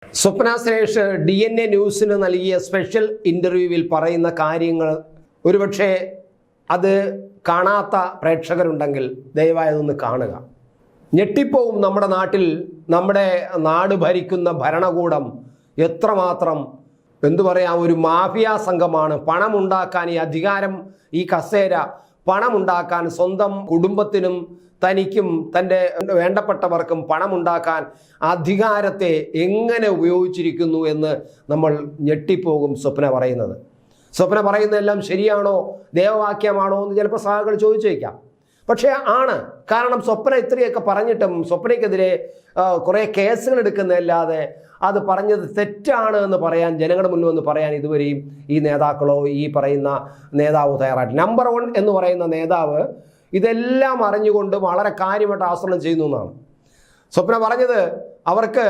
Swapna Suresh DNA ന്യൂസിന് നൽകിയ special ഇൻ്റർവ്യൂവിൽ പറയുന്ന കാര്യങ്ങൾ ഒരുപക്ഷെ അത് കാണാത്ത പ്രേക്ഷകരുണ്ടെങ്കിൽ ദയവായി അതൊന്ന് കാണുക. ഞെട്ടിപ്പോവും. നമ്മുടെ നാട്ടിൽ നമ്മുടെ നാട് ഭരിക്കുന്ന ഭരണകൂടം എത്രമാത്രം ഒരു മാഫിയ സംഘമാണ്. പണമുണ്ടാക്കാൻ ഈ അധികാരം, ഈ കസേര പണമുണ്ടാക്കാൻ, സ്വന്തം കുടുംബത്തിനും തനിക്കും തൻ്റെ വേണ്ടപ്പെട്ടവർക്കും പണമുണ്ടാക്കാൻ അധികാരത്തെ എങ്ങനെ ഉപയോഗിച്ചിരിക്കുന്നു എന്ന് നമ്മൾ ഞെട്ടിപ്പോകും. സ്വപ്ന പറയുന്നതെല്ലാം ശരിയാണോ, ദേവവാക്യമാണോ എന്ന് ചിലപ്പോൾ സഹാക്കൾ ചോദിച്ചേക്കാം. പക്ഷേ ആണ്. കാരണം സ്വപ്ന ഇത്രയൊക്കെ പറഞ്ഞിട്ടും സ്വപ്നയ്ക്കെതിരെ കുറേ കേസുകൾ എടുക്കുന്നതല്ലാതെ അത് പറഞ്ഞത് തെറ്റാണ് എന്ന് പറയാൻ, ജനങ്ങളുടെ മുന്നിൽ വന്ന് പറയാൻ ഇതുവരെയും ഈ നേതാക്കളോ ഈ പറയുന്ന നേതാവ് തയ്യാറായിട്ടില്ല. നമ്പർ 1 എന്ന് പറയുന്ന നേതാവ് ഇതെല്ലാം അറിഞ്ഞുകൊണ്ട് വളരെ കാര്യമായിട്ട് ആസൂത്രണം ചെയ്യുന്നു എന്നാണ് സ്വപ്ന പറഞ്ഞത്. അവർക്ക്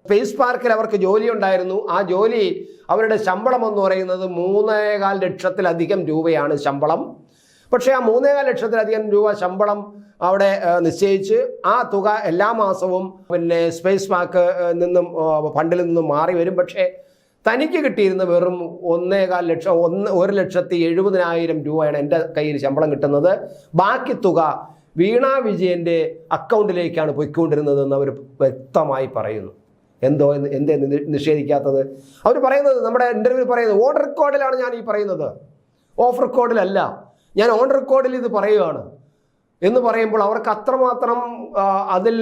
സ്പേസ് പാർക്കിൽ അവർക്ക് ജോലി ഉണ്ടായിരുന്നു. ആ ജോലി, അവരുടെ ശമ്പളം എന്ന് പറയുന്നത് 3.25 ലക്ഷത്തിലധികം രൂപയാണ് ശമ്പളം. പക്ഷേ ആ 3.25 ലക്ഷത്തിലധികം രൂപ ശമ്പളം അവിടെ നിശ്ചയിച്ച് ആ തുക എല്ലാ മാസവും സ്പേസ് പാർക്ക് ഫണ്ടിൽ നിന്നും മാറി വരും. പക്ഷേ തനിക്ക് കിട്ടിയിരുന്ന വെറും 1,70,000 രൂപയാണ് എൻ്റെ കയ്യിൽ ശമ്പളം കിട്ടുന്നത്. ബാക്കി തുക വീണ വിജയൻ്റെ അക്കൗണ്ടിലേക്കാണ് പോയിക്കൊണ്ടിരുന്നതെന്ന് അവർ വ്യക്തമായി പറയുന്നു. എന്തേ നിഷേധിക്കാത്തത്? അവർ പറയുന്നത്, നമ്മുടെ ഇൻ്റർവ്യൂവിൽ പറയുന്നത്, ഓൺ റെക്കോർഡിലാണ് ഞാൻ ഈ പറയുന്നത്, ഓഫ് റെക്കോർഡിലല്ല. ഞാൻ ഓൺ റെക്കോർഡിൽ ഇത് പറയുകയാണ് എന്ന് പറയുമ്പോൾ അവർക്ക് അത്രമാത്രം അതിൽ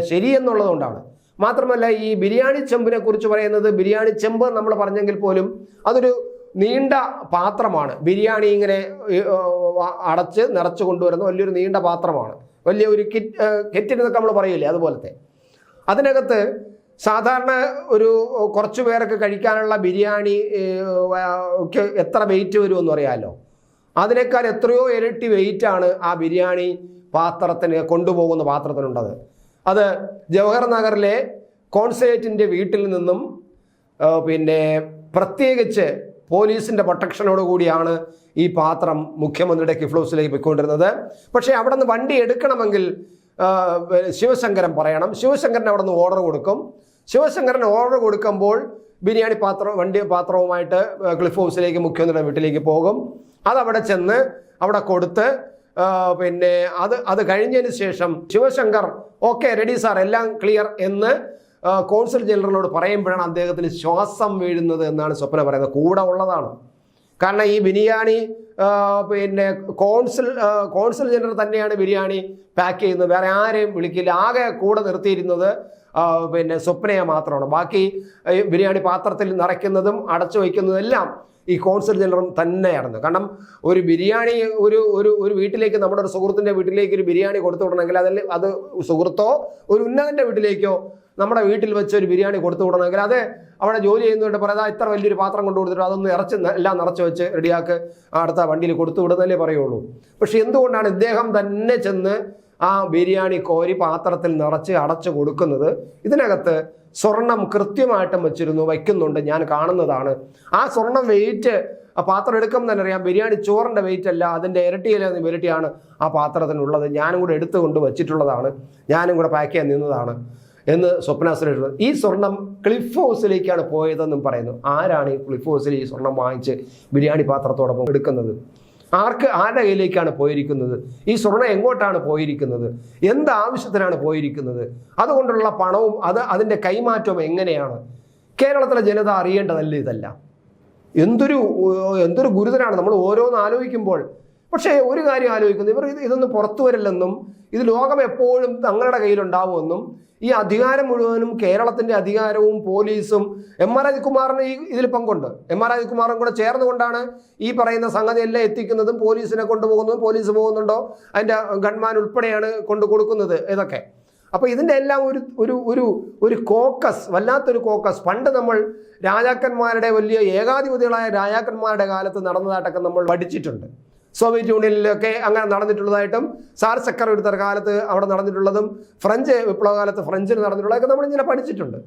ശരിയെന്നുള്ളതുകൊണ്ടാണ്. മാത്രമല്ല, ഈ ബിരിയാണി ചെമ്പിനെ കുറിച്ച് പറയുന്നത്, ബിരിയാണി ചെമ്പ് നമ്മൾ പറഞ്ഞെങ്കിൽ പോലും അതൊരു നീണ്ട പാത്രമാണ്. ബിരിയാണി ഇങ്ങനെ അടച്ച് നിറച്ച് കൊണ്ടുവരുന്ന വലിയൊരു നീണ്ട പാത്രമാണ്. വലിയ ഒരു കെറ്റിനൊക്കെ നമ്മൾ പറയില്ലേ, അതുപോലത്തെ. അതിനകത്ത് സാധാരണ ഒരു കുറച്ച് പേർക്ക് കഴിക്കാനുള്ള ബിരിയാണി ഒക്കെ എത്ര വെയിറ്റ് വരുമെന്ന് അറിയാമല്ലോ. അതിനേക്കാൾ എത്രയോ ഇരട്ടി വെയിറ്റാണ് ആ ബിരിയാണി പാത്രത്തിന്, കൊണ്ടുപോകുന്ന പാത്രത്തിനുണ്ടത്. അത് ജവഹർ നഗറിലെ കോൺസുലേറ്റിൻ്റെ വീട്ടിൽ നിന്നും പ്രത്യേകിച്ച് പോലീസിൻ്റെ പ്രൊട്ടക്ഷനോട് കൂടിയാണ് ഈ പാത്രം മുഖ്യമന്ത്രിയുടെ കിഫ്റ്റ് ഹൗസിലേക്ക് പോയിക്കൊണ്ടിരുന്നത്. പക്ഷേ അവിടെ നിന്ന് വണ്ടി എടുക്കണമെങ്കിൽ ശിവശങ്കരൻ പറയണം. ശിവശങ്കരൻ അവിടെ നിന്ന് ഓർഡർ കൊടുക്കും. ശിവശങ്കരൻ ഓർഡർ കൊടുക്കുമ്പോൾ ബിരിയാണി പാത്രവുമായിട്ട് ക്ലിഫ് ഹൗസിലേക്ക്, മുഖ്യമന്ത്രിയുടെ വീട്ടിലേക്ക് പോകും. അതവിടെ ചെന്ന് അവിടെ കൊടുത്ത് അത് കഴിഞ്ഞതിന് ശേഷം ശിവശങ്കർ ഓക്കെ റെഡി സാർ, എല്ലാം ക്ലിയർ എന്ന് കോൺസുൽ ജനറലിനോട് പറയുമ്പോഴാണ് അദ്ദേഹത്തിന് ശ്വാസം വീഴുന്നത് എന്നാണ് സ്വപ്ന പറയുന്നത്. കൂടെ ഉള്ളതാണ്. കാരണം ഈ ബിരിയാണി കോൺസുൽ ജനറൽ തന്നെയാണ് ബിരിയാണി പാക്ക് ചെയ്യുന്നത്. വേറെ ആരെയും വിളിക്കില്ല. ആകെ കൂടെ നിർത്തിയിരുന്നത് സ്വപ്നയെ മാത്രമാണ്. ബാക്കി ബിരിയാണി പാത്രത്തിൽ നിറയ്ക്കുന്നതും അടച്ചു വയ്ക്കുന്നതും എല്ലാം ഈ കോൺസുൽ ജനറൽ തന്നെയായിരുന്നു. കാരണം ഒരു ബിരിയാണി ഒരു വീട്ടിലേക്ക്, നമ്മുടെ ഒരു സുഹൃത്തിൻ്റെ വീട്ടിലേക്ക് ഒരു ബിരിയാണി കൊടുത്തു വിടണമെങ്കിൽ അത് സുഹൃത്തോ ഒരു ഉന്നതൻ്റെ വീട്ടിലേക്കോ നമ്മുടെ വീട്ടിൽ വെച്ച് ഒരു ബിരിയാണി കൊടുത്തു വിടണമെങ്കിൽ അത് അവിടെ ജോലി ചെയ്യുന്നവരുടെ പറയാം, ഇത്ര വലിയൊരു പാത്രം കൊണ്ടു കൊടുത്തിട്ട് അതൊന്ന് എല്ലാം നിറച്ച് വെച്ച് റെഡിയാക്ക് അടുത്ത വണ്ടിയിൽ കൊടുത്തു വിടുന്നതല്ലേ പറയുള്ളൂ. പക്ഷെ എന്തുകൊണ്ടാണ് ഇദ്ദേഹം തന്നെ ചെന്ന് ആ ബിരിയാണി കോരി പാത്രത്തിൽ നിറച്ച് അടച്ചു കൊടുക്കുന്നത്? ഇതിനകത്ത് സ്വർണം കൃത്യമായിട്ടും വയ്ക്കുന്നുണ്ട്, ഞാൻ കാണുന്നതാണ്. ആ സ്വർണം വെയിറ്റ് ആ പാത്രം എടുക്കുമ്പോൾ തന്നെ അറിയാം. ബിരിയാണി ചോറിൻ്റെ വെയിറ്റ് അല്ല, അതിൻ്റെ ഇരട്ടിയാണ് ആ പാത്രത്തിനുള്ളത്. ഞാനും കൂടെ എടുത്തുകൊണ്ട് വച്ചിട്ടുള്ളതാണ്, ഞാനും കൂടെ പാക്ക് ചെയ്യാൻ നിന്നതാണ് എന്ന് സ്വപ്ന സുരേഷ്. ഈ സ്വർണം ക്ലിഫ് ഹൗസിലേക്കാണ് പോയതെന്നും പറയുന്നു. ആരാണ് ഈ ക്ലിഫ് ഹൗസിൽ ഈ സ്വർണം വാങ്ങിച്ച് ബിരിയാണി പാത്രത്തോടൊപ്പം എടുക്കുന്നത്? ആരുടെ കയ്യിലേക്കാണ് പോയിരിക്കുന്നത്? ഈ സ്വർണം എങ്ങോട്ടാണ് പോയിരിക്കുന്നത്? എന്താവശ്യത്തിനാണ് പോയിരിക്കുന്നത്? അതുകൊണ്ടുള്ള പണവും അതിൻ്റെ കൈമാറ്റവും എങ്ങനെയാണ്? കേരളത്തിലെ ജനത അറിയേണ്ടതല്ലേ ഇതെല്ലാം? എന്തൊരു ഗുരുതരാണ് നമ്മൾ ഓരോന്ന് ആലോചിക്കുമ്പോൾ. പക്ഷേ ഒരു കാര്യം ആലോചിക്കുന്നു, ഇതൊന്നും പുറത്തു വരില്ലെന്നും ഇത് ലോകം എപ്പോഴും തങ്ങളുടെ കയ്യിലുണ്ടാവുമെന്നും ഈ അധികാരം മുഴുവനും കേരളത്തിൻ്റെ അധികാരവും പോലീസും M.R. അജിത്കുമാറിന് ഇതിൽ പങ്കുണ്ട്. M.R. അജിത്കുമാറും കൂടെ ചേർന്നുകൊണ്ടാണ് ഈ പറയുന്ന സംഗതി എല്ലാം എത്തിക്കുന്നതും പോലീസിനെ കൊണ്ടുപോകുന്നതും. പോലീസ് പോകുന്നുണ്ടോ അതിൻ്റെ ഗൺമാൻ ഉൾപ്പെടെയാണ് കൊണ്ടു കൊടുക്കുന്നത് ഇതൊക്കെ. അപ്പോൾ ഇതിൻ്റെ എല്ലാം ഒരു കോക്കസ്, വല്ലാത്തൊരു കോക്കസ്. പണ്ട് നമ്മൾ രാജാക്കന്മാരുടെ വലിയ ഏകാധിപതികളായ രാജാക്കന്മാരുടെ കാലത്ത് നടന്നതായിട്ടൊക്കെ നമ്മൾ പഠിച്ചിട്ടുണ്ട്. സോവിയറ്റ് യൂണിയനിലൊക്കെ അങ്ങനെ നടന്നിട്ടുള്ളതായിട്ടും സാർ ചക്രവർത്തിയുടെ കാലത്ത് അവിടെ നടന്നിട്ടുള്ളതും ഫ്രഞ്ച് വിപ്ലവകാലത്ത് ഫ്രഞ്ചിൽ നടന്നിട്ടുള്ളതൊക്കെ നമ്മളിങ്ങനെ പഠിച്ചിട്ടുണ്ട്.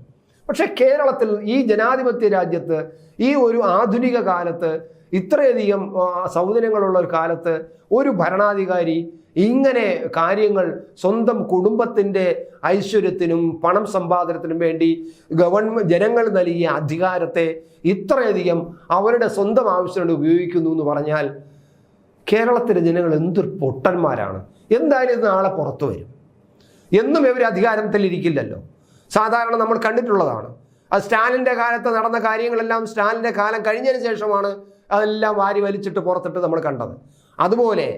പക്ഷേ കേരളത്തിൽ, ഈ ജനാധിപത്യ രാജ്യത്ത്, ഈ ഒരു ആധുനിക കാലത്ത്, ഇത്രയധികം സൗകര്യങ്ങളുള്ള ഒരു കാലത്ത് ഒരു ഭരണാധികാരി ഇങ്ങനെ കാര്യങ്ങൾ സ്വന്തം കുടുംബത്തിൻ്റെ ഐശ്വര്യത്തിനും പണം സമ്പാദനത്തിനും വേണ്ടി ജനങ്ങൾ നൽകിയ അധികാരത്തെ ഇത്രയധികം അവരുടെ സ്വന്തം ആവശ്യത്തിന് ഉപയോഗിക്കുന്നു എന്ന് പറഞ്ഞാൽ കേരളത്തിലെ ജനങ്ങൾ എന്തൊരു പൊട്ടന്മാരാണ്. എന്തായാലും ഇത് നാളെ പുറത്തു വരും. എന്നും ഇവർ അധികാരത്തിലിരിക്കില്ലല്ലോ. സാധാരണ നമ്മൾ കണ്ടിട്ടുള്ളതാണ്. അത് സ്റ്റാലിൻ്റെ കാലത്ത് നടന്ന കാര്യങ്ങളെല്ലാം സ്റ്റാലിൻ്റെ കാലം കഴിഞ്ഞതിന് ശേഷമാണ് അതെല്ലാം വാരി വലിച്ചിട്ട് പുറത്തിട്ട് നമ്മൾ കണ്ടത്. അതുപോലെ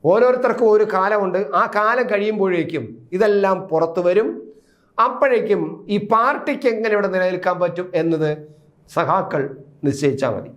ഓരോരുത്തർക്കും ഒരു കാലമുണ്ട്. ആ കാലം കഴിയുമ്പോഴേക്കും ഇതെല്ലാം പുറത്തു വരും. അപ്പോഴേക്കും ഈ പാർട്ടിക്ക് എങ്ങനെ ഇവിടെ നിലനിൽക്കാൻ പറ്റും എന്നത് സഖാക്കൾ നിശ്ചയിച്ചാൽ മതി.